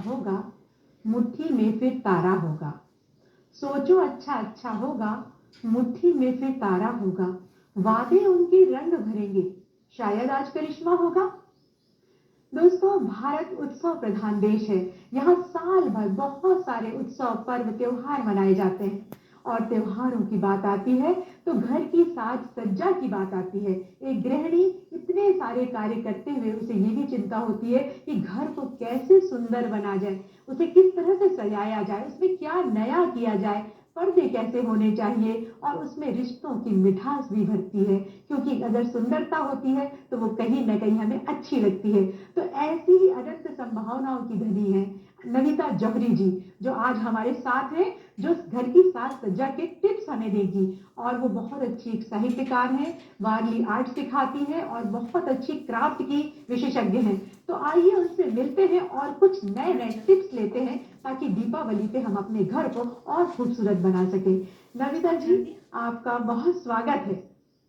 होगा, मुट्ठी में फिर तारा होगा। सोचो अच्छा अच्छा होगा, मुट्ठी में फिर तारा होगा। वादे उनके रंग भरेंगे, शायद आज करिश्मा होगा। दोस्तों, भारत उत्सव प्रधान देश है। यहाँ साल भर बहुत सारे उत्सव, पर्व, त्योहार मनाए जाते हैं। और त्योहारों की बात आती है तो घर की साज सज्जा की बात आती है। एक गृहिणी इतने सारे कार्य करते हुए उसे ये भी चिंता होती है कि घर को कैसे सुंदर बना जाए, उसे किस तरह से सजाया जाए, उसमें क्या नया किया जाए, पर्दे कैसे होने चाहिए, और उसमें रिश्तों की मिठास भी भरती है। क्योंकि अगर सुंदरता होती है तो वो कहीं ना कहीं हमें अच्छी लगती है। तो ऐसी ही अनंत संभावनाओं की धनी है नमिता जौहरी जी, जो आज हमारे साथ हैं, जो घर की साज सज्जा के टिप्स हमें देगी। और वो बहुत अच्छी एक साहित्यकार हैं, वारली आर्ट सिखाती हैं और बहुत अच्छी क्राफ्ट की विशेषज्ञ हैं। तो आइए उनसे मिलते हैं और कुछ नए नए टिप्स लेते हैं, ताकि दीपावली पे हम अपने घर को और खूबसूरत बना सके। नमिता जी, आपका बहुत स्वागत है।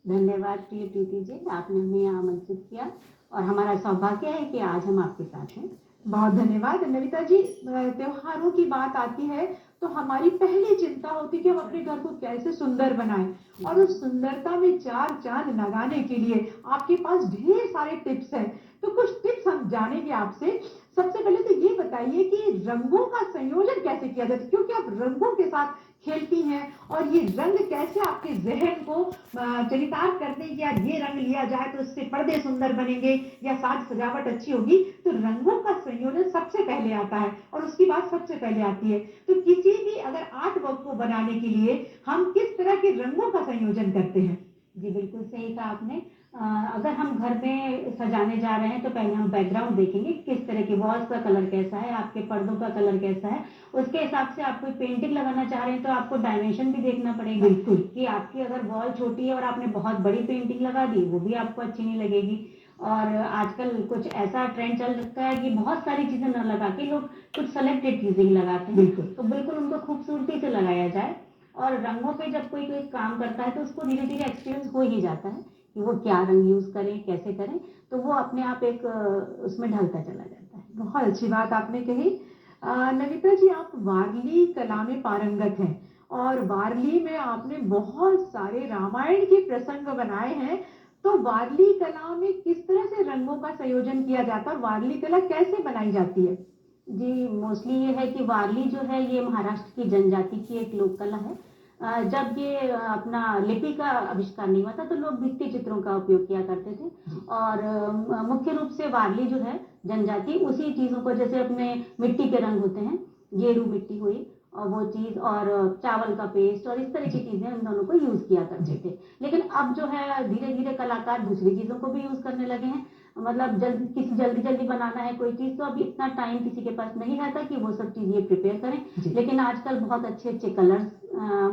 धन्यवाद प्रिय प्रीति जी, आपने हमें आमंत्रित किया और हमारा सौभाग्य है कि आज हम आपके साथ हैं। बहुत धन्यवाद नमिता जी। त्योहारों की बात आती है तो हमारी पहली चिंता होती है कि हम अपने घर को कैसे सुंदर बनाएं, और उस सुंदरता में चार चांद लगाने के लिए आपके पास ढेर सारे टिप्स हैं। तो कुछ टिप्स हम जानेंगे आपसे। सबसे पहले तो ये बताइए कि रंगों का संयोजन कैसे किया जाता है, क्योंकि आप रंगों के साथ खेलती हैं, और ये रंग कैसे आपके जहन को चरितार्थ करते हैं कि यार ये रंग लिया जाए तो इससे पर्दे सुंदर बनेंगे या साज सजावट अच्छी होगी। तो रंगों का संयोजन सबसे पहले आता है और उसकी बात सबसे पहले आती है। तो किसी भी अगर आर्ट वर्क को बनाने के लिए हम किस तरह के रंगों का संयोजन करते हैं? जी बिल्कुल सही कहा आपने। अगर हम घर में सजाने जा रहे हैं तो पहले हम बैकग्राउंड देखेंगे, किस तरह की वॉल्स का कलर कैसा है, आपके पर्दों का कलर कैसा है। उसके हिसाब से आप कोई पेंटिंग लगाना चाह रहे हैं तो आपको डायमेंशन भी देखना पड़ेगा। बिल्कुल। कि आपकी अगर वॉल छोटी है और आपने बहुत बड़ी पेंटिंग लगा दी, वो भी आपको अच्छी नहीं लगेगी। और आजकल कुछ ऐसा ट्रेंड चल रखा है कि बहुत सारी चीजें न लगा के लोग कुछ सेलेक्टेड चीजें ही लगाते हैं। बिल्कुल। तो बिल्कुल उनको खूबसूरती से लगाया जाए। और रंगों पे जब कोई कोई काम करता है तो उसको धीरे धीरे एक्सपीरियंस हो ही जाता है कि वो क्या रंग यूज करें, कैसे करें। तो वो अपने आप एक उसमें ढलता चला जाता है। बहुत अच्छी बात आपने कही। नमिता जी, आप वारली कला में पारंगत हैं, और वारली में आपने बहुत सारे रामायण के प्रसंग बनाए हैं। तो वारली कला में किस तरह से रंगों का संयोजन किया जाता है, वारली कला कैसे बनाई जाती है? जी मोस्टली ये है कि वारली जो है ये महाराष्ट्र की जनजाति की एक लोक कला है। जब ये अपना लिपि का आविष्कार नहीं हुआ था तो लोग भित्ति चित्रों का उपयोग किया करते थे। और मुख्य रूप से वारली जो है जनजाति उसी चीजों को, जैसे अपने मिट्टी के रंग होते हैं, गेरू मिट्टी हुई और वो चीज, और चावल का पेस्ट और इस तरह की चीजें उन दोनों को यूज किया करते थे। लेकिन अब जो है धीरे धीरे कलाकार दूसरी चीजों को भी यूज करने लगे हैं। मतलब जल्दी जल्दी बनाना है कोई चीज तो अभी इतना टाइम किसी के पास नहीं रहता कि वो सब चीज ये प्रिपेयर करें। लेकिन आजकल बहुत अच्छे अच्छे कलर्स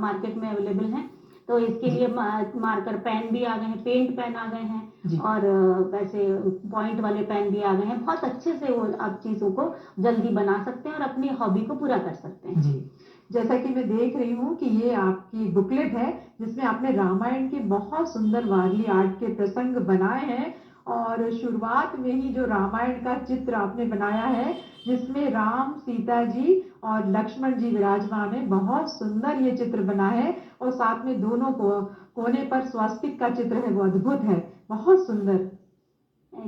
मार्केट में अवेलेबल हैं। तो इसके लिए मार्कर पेन भी आ गए हैं, पेंट पेन आ गए हैं, और वैसे पॉइंट वाले पेन भी आ गए हैं। बहुत अच्छे से वो आप चीजों को जल्दी बना सकते हैं और अपनी हॉबी को पूरा कर सकते हैं। जी, जैसा कि मैं देख रही हूँ कि ये आपकी बुकलेट है, जिसमें आपने रामायण के बहुत सुंदर वारली आर्ट के प्रसंग बनाए हैं। और शुरुआत में ही जो रामायण का चित्र आपने बनाया है, जिसमें राम, सीता जी और लक्ष्मण जी विराजमान है, बहुत सुंदर ये चित्र बना है। और साथ में दोनों को कोने पर स्वास्तिक का चित्र है, वो अद्भुत है, बहुत सुंदर।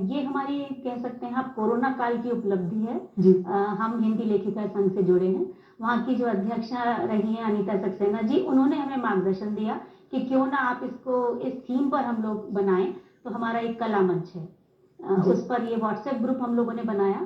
ये हमारी कह सकते हैं आप कोरोना काल की उपलब्धि है। जी। हम हिंदी लेखिका संघ से जुड़े हैं। वहाँ की जो अध्यक्षा रही है अनीता सक्सेना जी, उन्होंने हमें मार्गदर्शन दिया कि क्यों ना आप इसको इस थीम पर हम लोग बनाएं। तो हमारा एक कला मंच है, उस पर ये व्हाट्सएप ग्रुप हम लोगों ने बनाया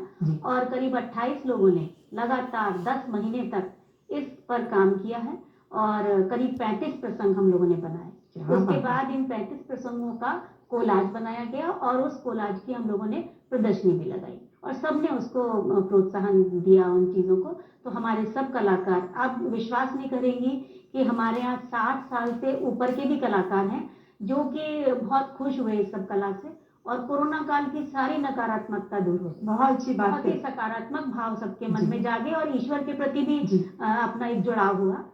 और करीब 28 लोगों ने लगातार 10 महीने तक इस पर काम किया है। और करीब 35 प्रसंग हम लोगों ने बनाए। उसके बाद इन 35 प्रसंगों का कोलाज बनाया गया और उस कोलाज की हम लोगों ने प्रदर्शनी भी लगाई और सबने उसको प्रोत्साहन दिया उन चीजों को। तो हमारे सब कलाकार, आप विश्वास नहीं करेंगी कि हमारे यहाँ 60 साल से ऊपर के भी कलाकार हैं जो कि बहुत खुश हुए इस सब कला से, और कोरोना काल की सारी नकारात्मकता दूर हो। बहुत अच्छी बात बहुत है। ही सकारात्मक भाव सबके मन में जागे और ईश्वर के प्रति भी अपना एक जुड़ाव हुआ।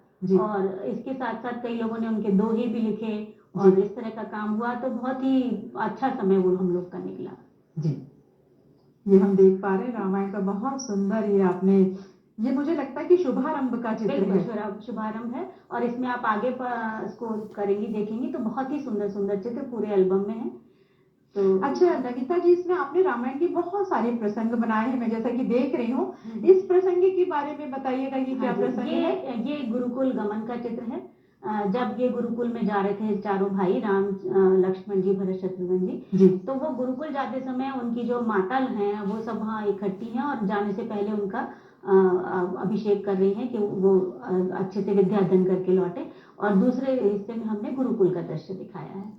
और इसके साथ साथ कई लोगों ने उनके दोहे भी लिखे और इस तरह का काम हुआ। तो बहुत ही अच्छा समय वो हम लोग का निकला। जी, ये हम देख पा रहे हैं रामायण का बहुत सुंदर ये आपने, ये मुझे लगता है कि शुभारंभ का चित्र बिल्कुल है। शुभारंभ है। और इसमें आप आगे स्कोर करेंगी देखेंगी तो बहुत ही सुंदर सुंदर चित्र पूरे एल्बम में है। तो अच्छा नविता जी, इसमें आपने रामायण के बहुत सारे प्रसंग बनाए हैं, मैं जैसा कि देख रही हूँ। इस प्रसंग के बारे में बताइएगा, ये क्या हाँ जी, प्रसंग है? ये गुरुकुल गमन का चित्र है। जब ये गुरुकुल में जा रहे थे चारों भाई राम, लक्ष्मण जी, भरत, शत्रुघ्न जी, जी तो वो गुरुकुल जाते समय उनकी जो माता हैं वो सब वहाँ इकट्ठी हैं और जाने से पहले उनका अभिषेक कर रही हैं कि वो अच्छे से विद्या अध्ययन करके लौटे। और दूसरे हिस्से में हमने गुरुकुल का दृश्य दिखाया है।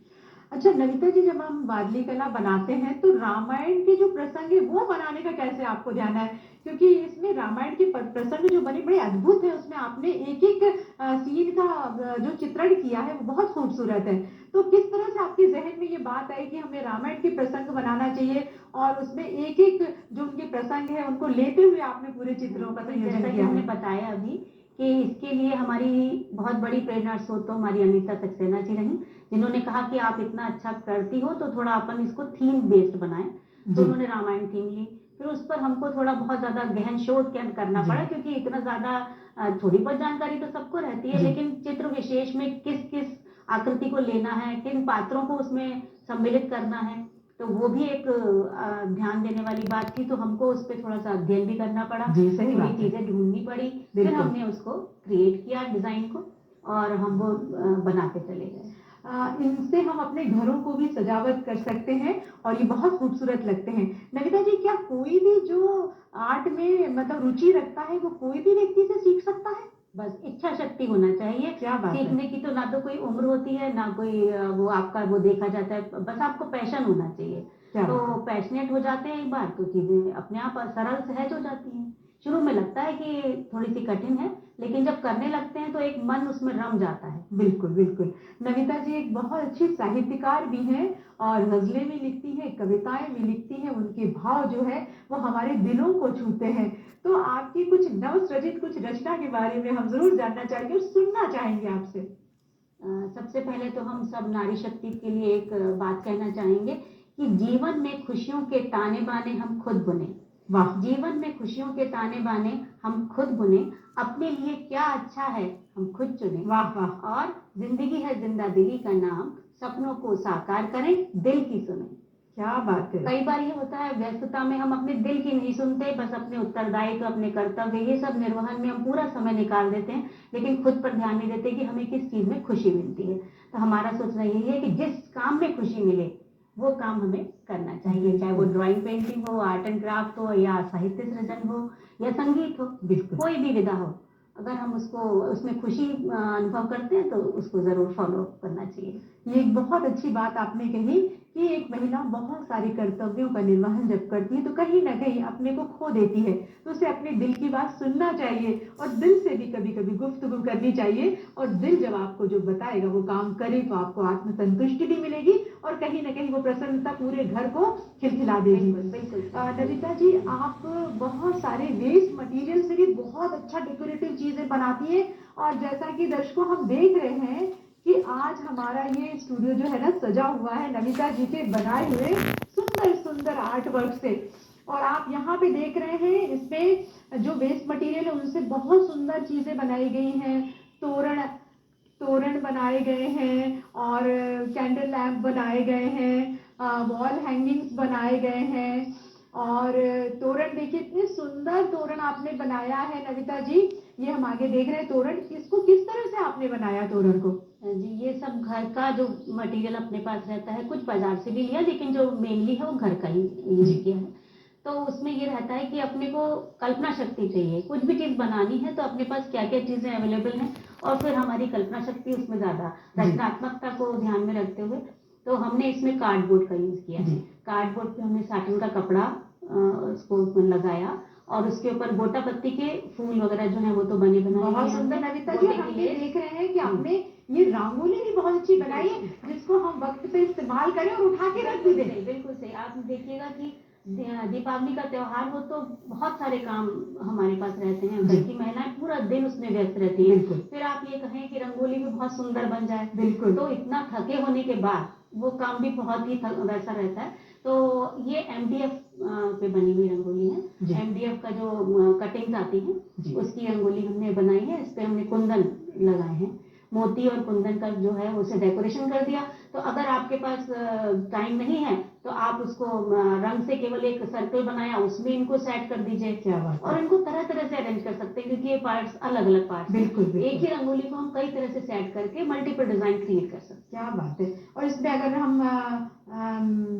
अच्छा नविता जी, जब हम वारली कला बनाते हैं तो रामायण के जो प्रसंग है वो बनाने का कैसे आपको ध्यान है? क्योंकि इसमें रामायण के प्रसंग जो बने बड़े अद्भुत है, उसमें आपने एक एक सीन का जो चित्रण किया है वो बहुत खूबसूरत है। तो किस तरह से आपके जहन में ये बात आई कि हमें रामायण के प्रसंग बनाना चाहिए और उसमें एक एक जो उनके प्रसंग है उनको लेते हुए आपने पूरे चित्रों का संयोजन जैसा कि किया हमने है? बताया अभी कि इसके लिए हमारी बहुत बड़ी प्रेरणा स्रोत तो हमारी अनीता सक्सेना जी रही, जिन्होंने कहा कि आप इतना अच्छा करती हो तो थोड़ा अपन इसको थीम बेस्ड बनाएं। तो जी उन्होंने रामायण थीम ली। फिर उस पर हमको थोड़ा बहुत ज्यादा गहन शोध करना जी पड़ा, क्योंकि इतना ज्यादा थोड़ी बहुत जानकारी तो सबको रहती है, जी लेकिन चित्र विशेष में किस किस आकृति को लेना है, किन पात्रों को उसमें सम्मिलित करना है, तो वो भी एक ध्यान देने वाली बात थी। तो हमको उस पर थोड़ा सा अध्ययन भी करना पड़ा, जी सही थोड़ी बात है। चीजें ढूंढनी पड़ी। फिर बिल्कुल। हमने उसको क्रिएट किया डिजाइन को और हम वो बनाते चले गए। इनसे हम अपने घरों को भी सजावट कर सकते हैं और ये बहुत खूबसूरत लगते हैं। नविता जी, क्या कोई भी जो आर्ट में मतलब रुचि रखता है वो कोई भी व्यक्ति से सीख सकता है? बस इच्छा शक्ति होना चाहिए। क्या बात है। सीखने की तो ना तो कोई उम्र होती है ना कोई वो आपका वो देखा जाता है, बस आपको पैशन होना चाहिए। क्या तो बात है। पैशनेट हो जाते हैं एक बार तो चीजें अपने आप सरल सहज हो जाती हैं। शुरू में लगता है कि थोड़ी सी कठिन है, लेकिन जब करने लगते हैं तो एक मन उसमें रम जाता है। बिल्कुल बिल्कुल। नविता जी एक बहुत अच्छी साहित्यकार भी हैं और गजलें भी लिखती हैं, कविताएं भी लिखती हैं, उनके भाव जो है वो हमारे दिलों को छूते हैं। तो आपकी कुछ नवसृजित कुछ रचना के बारे में हम जरूर जानना चाहेंगे और सुनना चाहेंगे आपसे। सबसे पहले तो हम सब नारी शक्ति के लिए एक बात कहना चाहेंगे कि जीवन में खुशियों के ताने बाने हम खुद बुने। वाह। जीवन में खुशियों के ताने बाने हम खुद बुने, अपने लिए क्या अच्छा है हम खुद चुने। वाह वाह। और जिंदगी है जिंदा दिली का नाम, सपनों को साकार करें दिल की सुने। क्या बात है। कई बार ये होता है व्यस्तता में हम अपने दिल की नहीं सुनते, बस अपने उत्तरदायित्व, अपने कर्तव्य, ये सब निर्वहन में हम पूरा समय निकाल देते हैं, लेकिन खुद पर ध्यान नहीं देते कि हमें किस चीज में खुशी मिलती है। तो हमारा सोचना यही है कि जिस काम में खुशी मिले वो काम हमें करना चाहिए, चाहे वो ड्राइंग पेंटिंग हो, आर्ट एंड क्राफ्ट हो, या साहित्य सृजन हो, या संगीत हो, बिल्कुल। कोई भी विधा हो, अगर हम उसको उसमें खुशी अनुभव करते हैं तो उसको जरूर फॉलो करना चाहिए। ये एक बहुत अच्छी बात आपने कही कि एक महिला बहुत सारे कर्तव्यों का निर्वहन जब करती है तो कहीं ना कहीं अपने को खो देती है, तो उसे अपने दिल की बात सुनना चाहिए और दिल से भी कभी कभी गुफ्तगू करनी चाहिए। और दिल जब आपको जो बताएगा वो काम करे तो आपको आत्मसंतुष्टि भी मिलेगी और कहीं ना कहीं वो प्रसन्नता पूरे घर को खिलखिला देगी। बिल्कुल। नविता जी, आप बहुत सारे वेस्ट मटेरियल से भी बहुत अच्छा डेकोरेटिव चीजें बनाती है और जैसा कि दर्शकों हम देख रहे हैं कि आज हमारा ये स्टूडियो जो है ना सजा हुआ है नविता जी के बनाए हुए सुंदर सुंदर आर्ट वर्क से। और आप यहाँ पे देख रहे हैं इसमें जो वेस्ट मटेरियल है उनसे बहुत सुंदर चीजें बनाई गई हैं। तोरण तोरण बनाए गए हैं और कैंडल लैम्प बनाए गए हैं, वॉल हैंगिंग्स बनाए गए हैं और तोरण देखिए इतने सुंदर तोरण आपने बनाया है नविता जी। ये हम आगे देख रहे हैं तोरण, इसको किस तरह से आपने बनाया तोरण को? जी, ये सब घर का जो मटेरियल अपने पास रहता है, कुछ बाजार से भी लिया, लेकिन जो मेनली है वो घर का ही यूज किया है। तो उसमें ये रहता है कि अपने को कल्पना शक्ति चाहिए, कुछ भी चीज बनानी है तो अपने पास क्या क्या चीजें अवेलेबल हैं, और फिर हमारी कल्पना शक्ति उसमें ज्यादा, रचनात्मकता को ध्यान में रखते हुए तो हमने इसमें कार्डबोर्ड का यूज किया है। कार्डबोर्ड पे हमने साटन का कपड़ा उसको लगाया और उसके ऊपर गोटा पत्ती के फूल वगैरह जो है वो तो बने बनाए बहुत हैं सुंदर हमने। नविता जी, हम ये देख रहे हैं कि आपने ये रंगोली भी बहुत अच्छी बनाई है जिसको हम वक्त पे इस्तेमाल करें और उठा के रख भी दें। बिल्कुल सही। आप देखिएगा कि दीपावली का त्योहार हो तो बहुत सारे काम हमारे पास रहते हैं, घर की महिलाएं पूरा दिन उसमें व्यस्त रहती हैं। फिर आप ये कहें कि रंगोली भी बहुत सुंदर बन जाए, बिल्कुल। तो इतना थके होने के बाद वो काम भी बहुत ही वैसा रहता है। तो ये MDF पे बनी हुई रंगोली जी। है। MDF का जो कटिंग्स आती जी। हैं उसकी रंगोली हमने बनाई है। इस पे हमने कुंदन लगाए हैं, मोती और कुंदन का जो है उसे डेकोरेशन कर दिया। तो अगर आपके पास टाइम नहीं है तो आप उसको रंग से केवल एक सर्कल बनाया, उसमें इनको सेट कर दीजिए। क्या बात है। और इनको तरह तरह से अरेंज कर सकते हैं, क्योंकि ये पार्ट्स अलग अलग पार्ट्स हैं। बिल्कुल बिल्कुल। एक ही रंगोली को हम कई तरह से सेट करके मल्टीपल डिजाइन क्रिएट कर सकते क्या बात है। और इसमें अगर हम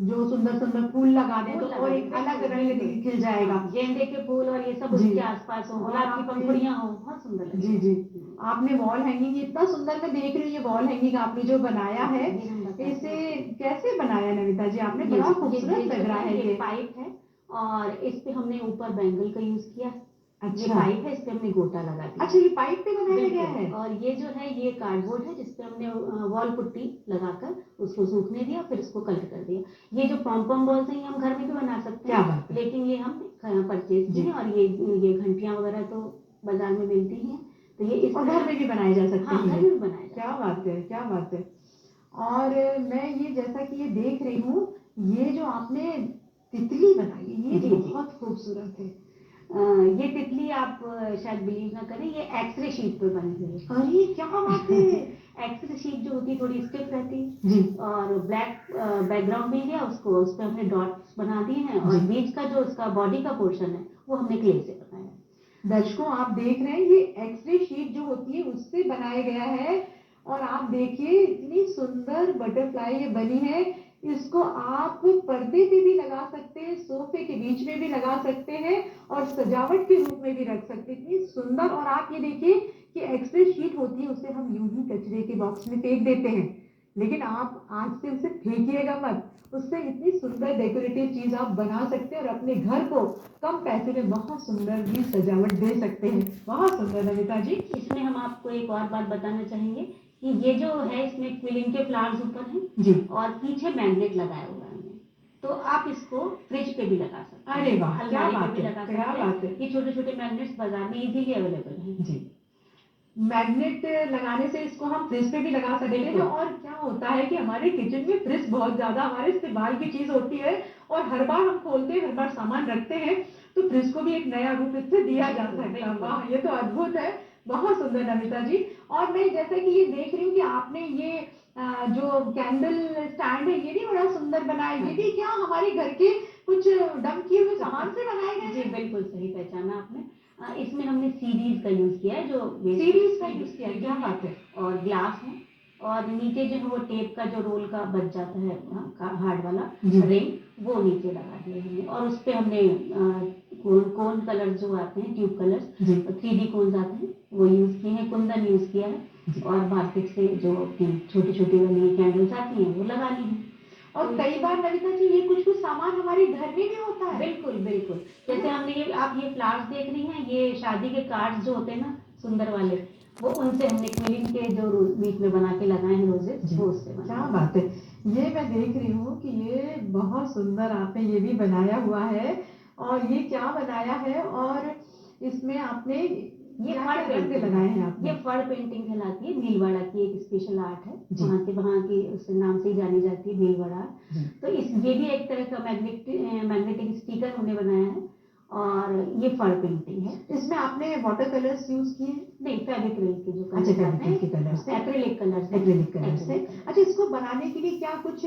जो सुंदर सुंदर फूल लगा दें तो और एक अलग रंग खिल जाएगा। हैं। गेंदे के फूल और ये सब जी। उसके आसपास हो, और गुलाब की आपने- पंखुड़ियां हो, बहुत सुंदर लगेगा। जी जी। आपने वॉल हैंगिंग इतना सुंदर, मैं देख रही हूँ ये वॉल हैंगिंग आपने जो बनाया है, ये हम बताते इसे हैं। कैसे बनाया नमिता जी आपने? ये बड़ा ये खूबसूरत जो लग रहा है ये ये। पाइप है और इस पे हमने ऊपर बैंगल का यूज किया। ये अच्छा। पाइप है, इस पे हमने गोटा लगा दिया। अच्छा, ये पाइप पे बनाया गया है। बिल्कुल। और ये जो है ये कार्डबोर्ड है, जिस पे हमने वॉल पुट्टी लगाकर उसको सूखने दिया, फिर इसको कलर कर दिया। ये जो पॉम पॉम बॉल्स हैं ये हम घर में भी बना सकते क्या हैं, बात है। लेकिन ये हम परचेज जी। किए हैं। और ये घंटियां वगैरह तो बाजार में मिलती ही हैं, तो ये इस और घर में भी बनाए जा सकते हाँ, हैं घर ये। में भी बनाया जा क्या बात है, क्या बात है। और मैं ये जैसा कि ये देख रही हूँ, ये जो आपने तितली बनाई है, ये जी, जी। बहुत खूबसूरत है। ये तितली आप शायद बिलीव ना करें, ये एक्सरे शीट पे बनी हुई है। अरे क्या बात है। एक्सरे शीट जो होती है थोड़ी स्टिफ रहती है, जी। और ब्लैक बैकग्राउंड मिल गया उसको, उस पे हमने डॉट्स बना दिए हैं। और जी। बीच का जो उसका बॉडी का पोर्शन है वो हमने क्ले से बनाया है। दर्शकों आप देख रहे हैं, ये एक्सरे शीट जो होती है उससे बनाया गया है। और आप देखिए इतनी सुंदर बटरफ्लाई ये बनी है। इसको आप पर्दे पे भी लगा सकते हैं, सोफे के बीच में भी लगा सकते हैं, और सजावट के रूप में भी रख सकते हैं। इतनी सुंदर। और आप ये देखिए कि एक्सरे शीट होती है उसे हम यूं ही कचरे के बॉक्स में फेंक देते हैं, लेकिन आप आज से उसे फेंकिएगा मत। उससे इतनी सुंदर डेकोरेटिव चीज आप बना सकते हैं और अपने घर को कम पैसे में बहुत सुंदर भी सजावट दे सकते हैं। बहुत सुंदर नमिता जी। इसमें हम आपको एक और बात बताना चाहेंगे कि ये जो है इसमें क्विलिंग के फ्लावर्स ऊपर हैं जी। और पीछे मैग्नेट लगाया हुआ है हमने, तो आप इसको फ्रिज पे भी लगा सकते हैं। अरे वाह, क्या अलमारी पे बात भी है, लगा क्या सकते बात है। हैं। ये छोटे छोटे मैग्नेट्स बाजार में इजीली अवेलेबल हैं। जी। मैग्नेट लगाने से इसको हम फ्रिज पे भी लगा सकते हैं। बिल्कुल। और क्या होता है कि हमारे किचन में फ्रिज बहुत ज्यादा हमारे इस्तेमाल की चीज होती है, और हर बार हम खोलते हैं, हर बार सामान रखते हैं, तो फ्रिज को भी एक नया रूप इससे दिया जा सकता है। बिल्कुल। वाह, ये तो अद्भुत है। बहुत सुंदर नमिता जी। और मैं जैसे कि ये देख रही हूँ कि आपने ये जो कैंडल स्टैंड है ये भी बड़ा सुंदर बनाया है। ये भी क्या हमारे घर के कुछ डंप किए हुए सामान से बनाए गए जी हैं? बिल्कुल सही पहचाना आपने। इसमें हमने सीरीज का यूज किया है, जो सीरीज का यूज किया है, क्या बात है। और ग्लास है, और नीचे जो है वो टेप का जो रोल का बच जाता है हार्ड वाला जी। रिंग, वो नीचे लगा दिए हमने। और उस पे हमने कोन कलर जो आते हैं, ट्यूब कलर्स, जी। 3D कोन्स आते हैं, वो यूज किए हैं। कुंदन यूज किया है, और मार्केट से जो छोटी छोटी वाली कैंडल्स आती हैं वो लगा ली हैं। और कई बार ललिता जी ये कुछ कुछ सामान हमारे घर में भी होता है। बिल्कुल बिल्कुल। जैसे हमने ये आप ये फ्लावर्स देख रही हैं, ये शादी के कार्ड्स जो होते हैं ना सुंदर वाले, वो उनसे हमने क्विलिंग के जो बीच में बना के लगाए हैं रोजेस, वो उससे क्या बनाए। बात है। ये मैं देख रही हूँ कि ये बहुत सुंदर आपने ये भी बनाया हुआ है। और ये क्या बनाया है, और इसमें आपने ये क्या फड़ क्या रंग पेंटिंग लगाए हैं आपने? ये फड़ पेंटिंग कहलाती है। भीलवाड़ा की एक स्पेशल आर्ट है, जी। वहाँ की उस नाम से ही जानी जाती है, भीलवाड़ा। जी। तो ये भी एक तरह का मैग्नेटिक स्टिकर हमने बनाया है, और ये फड़ पेंटिंग है। इसमें आपने वाटर कलर्स यूज किए हैं? नहीं, फेविक्रिल के जो अच्छा, कलर्स आते फेविक्रिल के हैं, कलर्स से। एक्रिलिक कलर्स एक्रिलिक कलर से। एक्रिलिक अच्छा, इसको बनाने के लिए क्या कुछ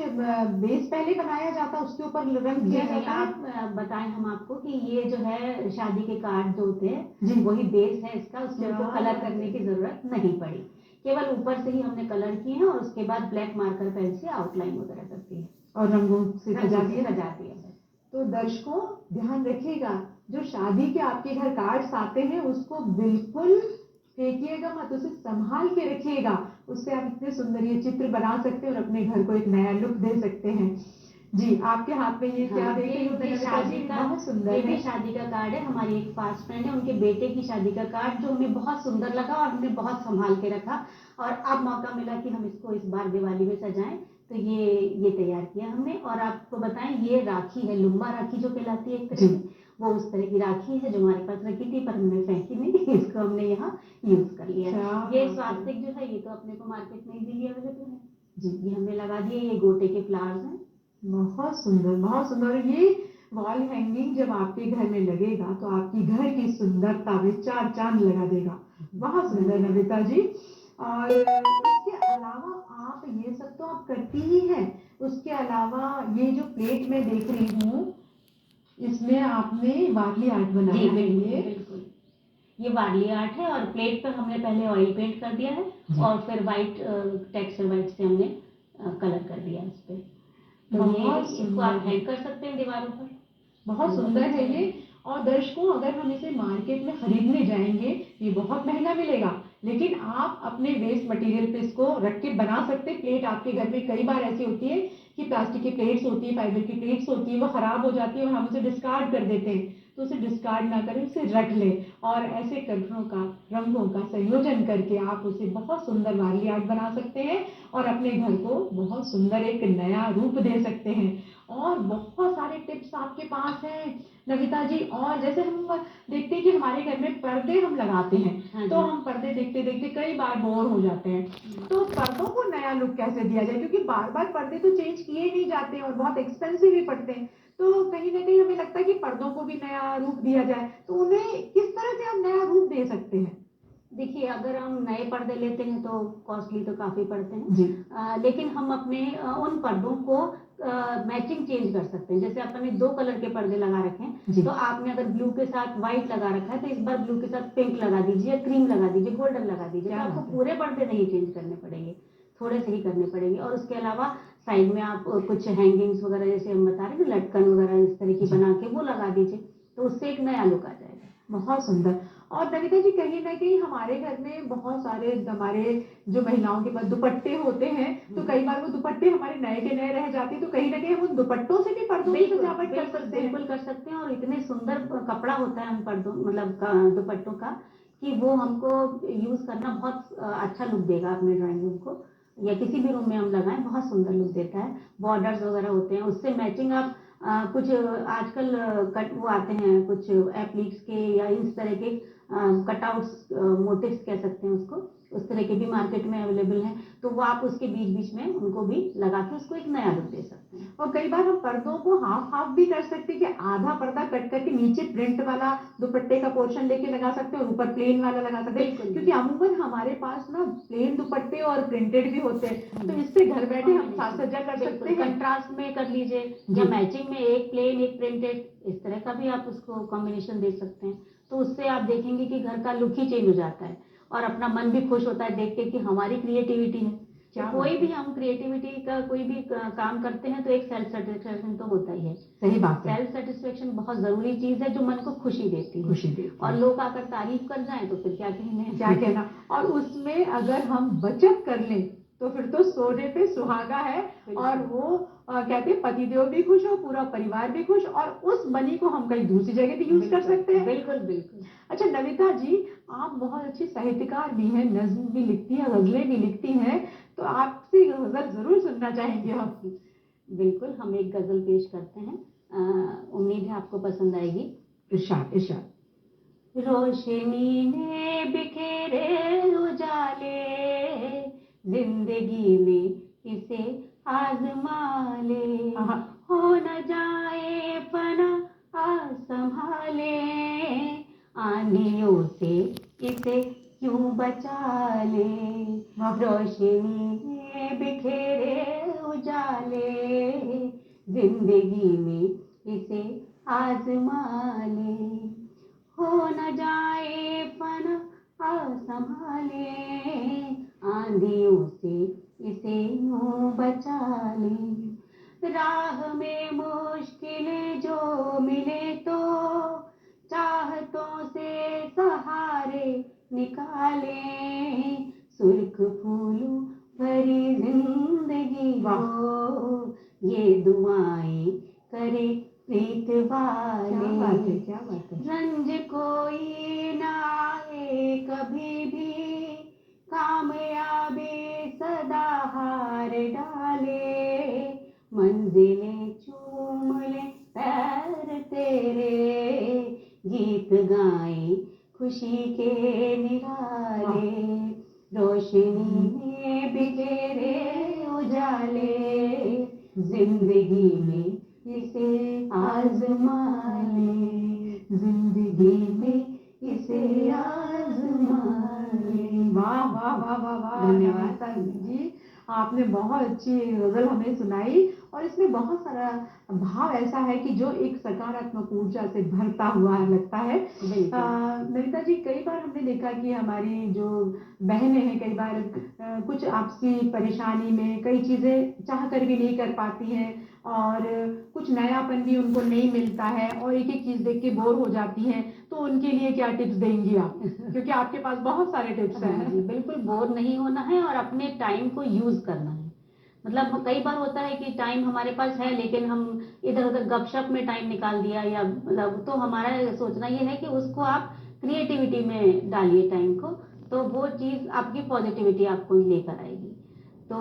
बेस पहले बनाया जाता है, उसके ऊपर रंग जी किया नहीं, जाता है? आप बताएं हम आपको कि ये जो है शादी के कार्ड जो होते हैं, जी। वही बेस है इसका, उसमें क्या हमको कलर बात करने है। की जरूरत नहीं पड़ी। केवल ऊपर से ही हमने कलर किए हैं, और उसके बाद ब्लैक मार्कर पेन से आउटलाइन वगैरह करती है, और रंगों से सजा दिया। सजा दिया है। तो दर्शकों ध्यान रखिएगा, जो शादी के आपके घर कार्ड्स आते हैं उसको बिल्कुल फेंकिएगा मत, उसे संभाल के रखिएगा। उससे आप इतने सुंदर ये चित्र बना सकते हैं और अपने घर को एक नया लुक दे सकते हैं। जी, आपके हाथ में ये क्या हाँ, देख रही हूँ ये नमिता शादी जी? का बहुत सुंदर ये भी है। शादी का कार्ड है। हमारी एक पास फ्रेंड है, उनके बेटे की शादी का कार्ड, जो हमें बहुत सुंदर लगा और हमने बहुत संभाल के रखा। और अब मौका मिला कि हम इसको इस बार दिवाली में सजाएं, तो ये तैयार किया हमने। और आपको बताएं, ये राखी है, लुम्बा राखी जो कहलाती है एक तरह की, वो उस तरह की राखी है जो हमारे पास रखी थी, पर हमने फेंकी नहीं, इसको हमने यहाँ यूज कर लिया। ये स्वास्तिक जो है, ये तो अपने को मार्केट में इजीली अवेलेबल है। जी, ये हमने लगा दिए। ये गोटे के फ्लावर्स हैं, बहुत सुंदर, बहुत सुंदर। और ये वॉल हैंगिंग जब आपके घर में लगेगा तो आपकी घर की सुंदरता में चार चांद लगा देगा। बहुत सुंदर नमिता जी। और उसके अलावा आप ये सब तो आप करती ही हैं, उसके अलावा ये जो प्लेट मैं देख रही हूँ, इसमें आपने वारली आर्ट जी बनाया है बिल्कुल ये। बिल्कुल। ये वारली आर्ट है और प्लेट पर हमने पहले ऑयल पेंट कर दिया है जी। और फिर वाइट टेक्सचर वाइट से हमने कलर कर दिया इस पे। तो ये बहुत इसको आप सुंदर, हैंग कर सकते हैं दीवारों पर। बहुत बहुत सुंदर अच्छा है है। ये। और दर्शकों, अगर हम इसे मार्केट में खरीदने जाएंगे, ये बहुत महंगा मिलेगा, लेकिन आप अपने वेस्ट मटेरियल पे इसको रख के बना सकते हैं। प्लेट आपके घर में कई बार ऐसी होती है कि प्लास्टिक की प्लेट्स होती है, फाइबर की प्लेट्स होती है, वो खराब हो जाती है और हम उसे डिस्कार्ड कर देते हैं। तो उसे डिस्कार्ड ना करें, उसे रख लें और ऐसे कलरों का, रंगों का संयोजन करके आप उसे बहुत सुंदर वारली आर्ट बना सकते हैं और अपने घर को बहुत सुंदर एक नया रूप दे सकते हैं। और बहुत सारे टिप्स आपके पास हैं नविता जी। और जैसे हम देखते हैं कि हमारे घर में पर्दे हम लगाते हैं, हाँ तो जी। हम पर्दे देखते देखते कई बार बोर हो जाते हैं। तो पर्दों को नया लुक कैसे दिया जाए, क्योंकि बार बार पर्दे तो चेंज किए नहीं जाते हैं और बहुत एक्सपेंसिव भी पड़ते हैं। तो कहीं ना कहीं हमें लगता है कि पर्दों को भी नया रूप दिया जाए, तो उन्हें किस तरह से हम नया रूप दे सकते हैं? देखिए, अगर हम नए पर्दे लेते हैं तो कॉस्टली तो काफ़ी पड़ते हैं। जी। लेकिन हम अपने उन पर्दों को मैचिंग चेंज कर सकते हैं। जैसे आपने दो कलर के पर्दे लगा रखे हैं, जी। तो आपने अगर ब्लू के साथ व्हाइट लगा रखा है तो इस बार ब्लू के साथ पिंक लगा दीजिए, क्रीम लगा दीजिए, गोल्डन लगा दीजिए। तो क्या आपको बात है। पूरे पर्दे नहीं चेंज करने पड़ेंगे, थोड़े से ही करने पड़ेंगे। और उसके अलावा साइड में आप कुछ हैंगिंग्स वगैरह, जैसे हम बता रहे हैं ना, लटकन वगैरह इस तरह की जी। बना के वो लगा दीजिए, तो उससे एक नया लुक आ जाएगा। बहुत सुंदर। और नविता जी, कहीं ना कहीं हमारे घर में बहुत सारे हमारे जो महिलाओं के पास दुपट्टे होते हैं, तो कई बार वो दुपट्टे हमारे नए के नए रह जाते हैं, तो कहीं ना कहीं हम उन दुपट्टों से भी पर्दों की बिल्कुल सजावट कर बिल्कुल सकते हैं। बिल्कुल कर सकते हैं। और इतने सुंदर कपड़ा होता है उन पर्दों, मतलब दुपट्टों का, कि वो हमको यूज करना बहुत अच्छा लुक देगा अपने ड्राइंग रूम को, या किसी भी रूम में हम लगाएं बहुत सुंदर लुक देता है। बॉर्डर्स वगैरह होते हैं, उससे मैचिंग आप कुछ आजकल कट वो आते हैं कुछ एप्लिक्स के या इस तरह के कटआउट्स, मोटिव्स कह सकते हैं उसको, उस तरह के भी मार्केट में अवेलेबल हैं। तो वो आप उसके बीच बीच में उनको भी लगा के उसको एक नया लुक दे सकते हैं। और कई बार हम पर्दों को हाफ हाफ भी कर सकते हैं कि आधा पर्दा कट करके नीचे प्रिंट वाला दुपट्टे का पोर्शन लेके लगा सकते हैं और ऊपर प्लेन वाला लगा सकते हैं, बिल्कुल क्योंकि अमूमन हमारे पास ना प्लेन दुपट्टे और प्रिंटेड भी होते हैं, तो इससे घर बैठे हम साज सज्जा कर सकते हैं। कंट्रास्ट में कर लीजिए, या जी। मैचिंग में एक प्लेन एक प्रिंटेड, इस तरह का भी आप उसको कॉम्बिनेशन दे सकते हैं। तो उससे आप देखेंगे कि घर का लुक ही चेंज हो जाता है और अपना मन भी खुश होता है देख के कि हमारी क्रिएटिविटी है। तो क्या कोई बात भी है। हम क्रिएटिविटी का कोई भी काम करते हैं तो एक सेल्फ सेटिस्फेक्शन तो होता ही है। सही बात है। सेल्फ सेटिस्फेक्शन बहुत जरूरी चीज है जो मन को खुशी देती है। खुशी देती और है। लोग आकर तारीफ कर जाएं तो फिर क्या कहने। क्या कहना। और उसमें अगर हम बचत कर लें तो फिर तो सोने पे सुहागा है। और वो कहते हैं पतिदेव भी खुश हो, पूरा परिवार भी खुश, और उस मनी को हम कहीं दूसरी जगह भी यूज कर सकते हैं। बिल्कुल बिल्कुल। अच्छा नविता जी, आप बहुत अच्छी साहित्यकार भी हैं, नज्म भी लिखती हैं, गजलें भी लिखती हैं, तो आपसे गजल जरूर सुनना चाहेंगे हम। बिल्कुल, हम एक गजल पेश करते हैं, उम्मीद है आपको पसंद आएगी। इरशाद इरशाद। रोशनी ने बिखेरे उजाले, जिंदगी में इसे आजमा ले, हाँ। हो न जाए फना आ संभाले, आंधियों से इसे क्यों बचा ले। वाह। रोशनी ने बिखेरे उजाले, जिंदगी में इसे आजमा ले, हो न जाए फना असंभाले, आंधियों से इसे यूं बचा ले। राह में मुश्किल जो मिले तो चाहतों से सहारे निकाले, सुर्ख फूलों भरी जिंदगी को ये दुआएं करे प्रीत वाले। क्या बात है, क्या बात है। रंज कोई ना आए कभी भी, कामयाबी सदा हार डाले, मंजिलें चूम ले पैर तेरे, गीत गाए खुशी के निराले, रोशनी में बिखेरे उजाले, जिंदगी में इसे आजमा ले, जिंदगी में इसे आजमा ले। वाह वाह वाह वाह वाह, धन्यवाद। नमिता जी, आपने बहुत अच्छी गजल हमें सुनाई और इसमें बहुत सारा भाव ऐसा है कि जो एक सकारात्मक ऊर्जा से भरता हुआ लगता है। बिल्कुल। नमिता जी, कई बार हमने देखा कि हमारी जो बहनें हैं कई बार कुछ आपसी परेशानी में कई चीजें चाह कर भी नहीं कर पाती हैं और कुछ नयापन भी उनको नहीं मिलता है और एक एक चीज देख के बोर हो जाती हैं, तो उनके लिए क्या टिप्स देंगी आप? क्योंकि आपके पास बहुत सारे टिप्स हाँ जी, हैं। बिल्कुल बोर नहीं होना है और अपने टाइम को यूज करना है। मतलब कई बार होता है कि टाइम हमारे पास है लेकिन हम इधर उधर गपशप में टाइम निकाल दिया, या मतलब तो हमारा सोचना ये है कि उसको आप क्रिएटिविटी में डालिए टाइम को, तो वो चीज आपकी पॉजिटिविटी आपको लेकर आएगी। तो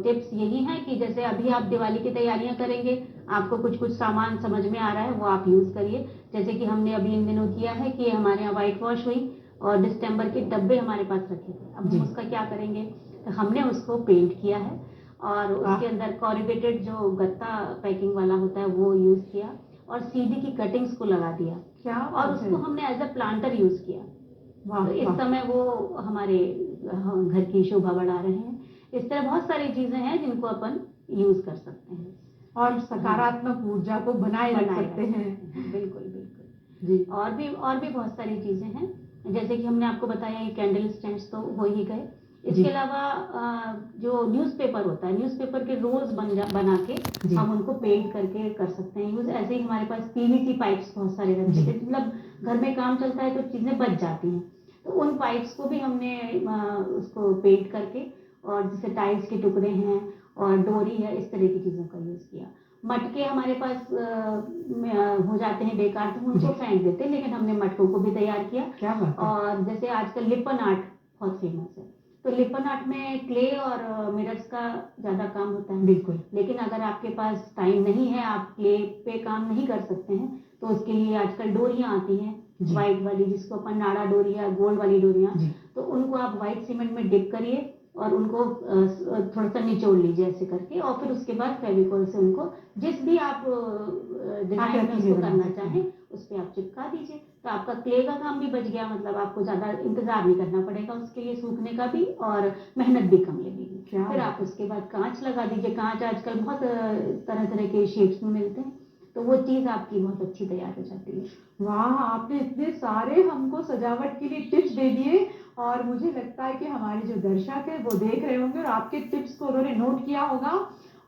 टिप्स यही है कि जैसे अभी आप दिवाली की तैयारियां करेंगे, आपको कुछ कुछ सामान समझ में आ रहा है वो आप यूज करिए। जैसे कि हमने अभी इन दिनों किया है कि हमारे यहाँ व्हाइट वॉश हुई और डिस्टेम्बर के डब्बे हमारे पास रखे थे। अब जी। हम उसका क्या करेंगे, तो हमने उसको पेंट किया है और वाह। उसके अंदर कॉरिगेटेड जो गत्ता पैकिंग वाला होता है वो यूज किया और सीधी की कटिंग्स को लगा दिया क्या और बात है। उसको हमने एज अ प्लांटर यूज किया। वाह तो इस वाह। समय वो हमारे घर की शोभा बढ़ा रहे हैं। इस तरह बहुत सारी चीजें हैं जिनको अपन यूज कर सकते हैं और सकारात्मक ऊर्जा को बनाए रख बनाए सकते रख हैं। सकते हैं। बिल्कुल बिल्कुल। जी। और भी बहुत सारी चीजें हैं, जैसे कि हमने आपको बताया ये कैंडल स्टैंड्स तो हो ही गए। जी। इसके अलावा जो न्यूज़पेपर होता है, न्यूज़पेपर के रोल्स बना के जी। हम उनको पेंट करके कर सकते हैं यूज। ऐसे ही हमारे पास पीवीसी पाइप्स बहुत सारे रखे जी। थे, मतलब घर में काम चलता है तो चीजें बच जाती हैं, तो उन पाइप्स को भी हमने उसको पेंट करके, और जैसे टाइल्स के टुकड़े हैं और डोरी है, इस तरह की चीजों का यूज किया। मटके हमारे पास हो जाते हैं बेकार तो हम उनको जी। फेंक देते हैं, लेकिन हमने मटकों को भी तैयार किया। क्या बात है। और जैसे आजकल लिपन आर्ट बहुत फेमस है, तो लिपन आर्ट में क्ले और मिरर्स का ज्यादा काम होता है। बिल्कुल। लेकिन अगर आपके पास टाइम नहीं है, आप क्ले पे काम नहीं कर सकते हैं, तो उसके लिए आजकल डोरियां आती हैं जी। व्हाइट वाली, जिसको अपन नाड़ा डोरी या गोल्ड वाली डोरियां, जी। तो उनको आप व्हाइट सीमेंट में डिप करिए और उनको थोड़ा सा निचोड़ लीजिए ऐसे करके, और फिर उसके बाद फेविकोल से उनको जिस भी आप डिजाइन में आकृति उसको में बना करना सकते हैं। चाहें उस पे आप चिपका दीजिए, तो आपका क्ले का काम भी बच गया। मतलब आपको ज्यादा इंतजार नहीं करना पड़ेगा उसके लिए सूखने का भी, और मेहनत भी कम लगेगी। क्या फिर बात आप है। उसके बाद कांच लगा दीजिए। कांच आजकल बहुत तरह तरह के शेप्स में मिलते हैं, तो वो चीज आपकी बहुत अच्छी तैयार हो जाती है। वाह, आपने इतने सारे हमको सजावट के लिए टिप्स दे दिए और मुझे लगता है कि हमारे जो दर्शक है वो देख रहे होंगे और आपके टिप्स को उन्होंने नोट किया होगा।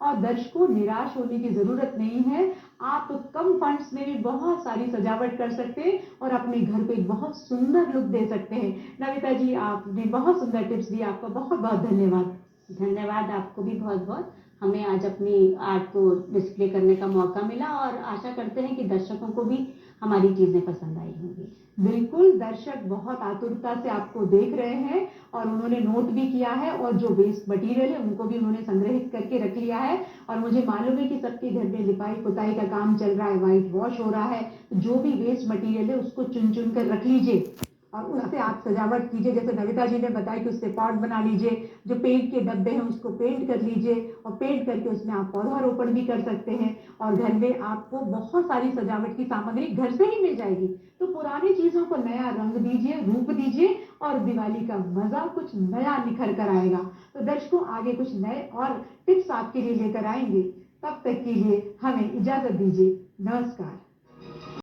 और दर्शकों, निराश होने की जरूरत नहीं है। आप कम फंड्स में भी बहुत सारी सजावट कर सकते हैं और अपने घर को एक बहुत सुंदर लुक दे सकते हैं। नमिता जी, आपने बहुत सुंदर टिप्स दिए, आपका बहुत बहुत धन्यवाद। धन्यवाद आपको भी बहुत बहुत। हमें आज अपनी आर्ट को डिस्प्ले करने का मौका मिला और आशा करते हैं कि दर्शकों को भी हमारी चीजें पसंद आई होंगी। बिल्कुल, दर्शक बहुत आतुरता से आपको देख रहे हैं और उन्होंने नोट भी किया है और जो वेस्ट मटेरियल है उनको भी उन्होंने संग्रहित करके रख लिया है। और मुझे मालूम है कि सबके घर में लिपाई पुताई का काम चल रहा है, व्हाइट वॉश हो रहा है, तो जो भी वेस्ट मटेरियल है उसको चुन चुन कर रख लीजिए और उससे आप सजावट कीजिए। जैसे नमिता जी ने बताया कि उससे पॉट बना लीजिए, जो पेंट के डब्बे हैं उसको पेंट कर लीजिए और पेंट करके उसमें आप पौधारोपण भी कर सकते हैं और घर में आपको बहुत सारी सजावट की सामग्री घर से ही मिल जाएगी। तो पुरानी चीजों को नया रंग दीजिए, रूप दीजिए और दिवाली का मजा कुछ नया निखर कर आएगा। तो दर्शकों, आगे कुछ नए और टिप्स आपके लिए लेकर आएंगे। तब तक के लिए हमें इजाजत दीजिए। नमस्कार।